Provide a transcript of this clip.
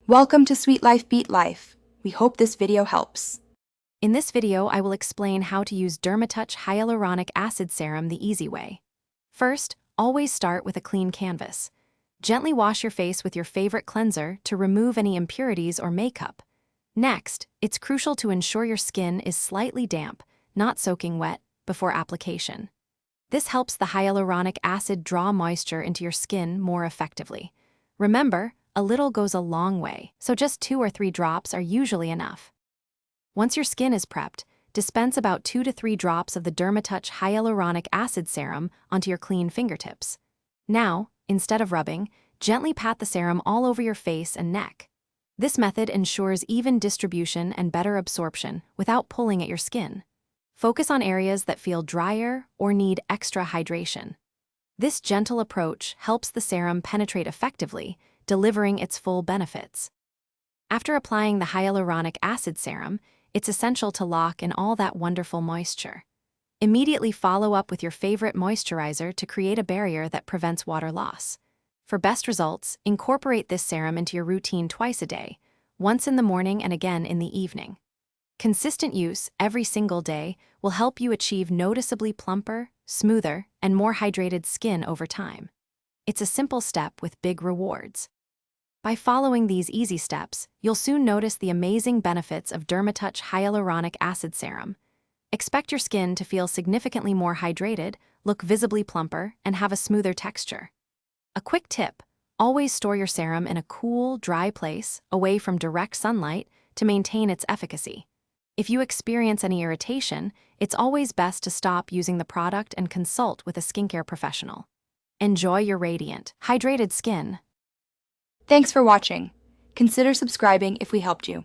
Welcome to Sweet Life Beat Life. We hope this video helps. In this video, I will explain how to use Dermatouch Hyaluronic Acid Serum the easy way. First, always start with a clean canvas. Gently wash your face with your favorite cleanser to remove any impurities or makeup. Next, it's crucial to ensure your skin is slightly damp, not soaking wet, before application. This helps the hyaluronic acid draw moisture into your skin more effectively. Remember, a little goes a long way, so just 2 or 3 drops are usually enough. Once your skin is prepped, dispense about 2 to 3 drops of the Dermatouch Hyaluronic Acid Serum onto your clean fingertips. Now, instead of rubbing, gently pat the serum all over your face and neck. This method ensures even distribution and better absorption without pulling at your skin. Focus on areas that feel drier or need extra hydration. This gentle approach helps the serum penetrate effectively, delivering its full benefits. After applying the hyaluronic acid serum, it's essential to lock in all that wonderful moisture. Immediately follow up with your favorite moisturizer to create a barrier that prevents water loss. For best results, incorporate this serum into your routine twice a day, once in the morning and again in the evening. Consistent use every single day will help you achieve noticeably plumper, smoother, and more hydrated skin over time. It's a simple step with big rewards. By following these easy steps, you'll soon notice the amazing benefits of Dermatouch Hyaluronic Acid Serum. Expect your skin to feel significantly more hydrated, look visibly plumper, and have a smoother texture. A quick tip: always store your serum in a cool, dry place, away from direct sunlight, to maintain its efficacy. If you experience any irritation, it's always best to stop using the product and consult with a skincare professional. Enjoy your radiant, hydrated skin. Thanks for watching. Consider subscribing if we helped you.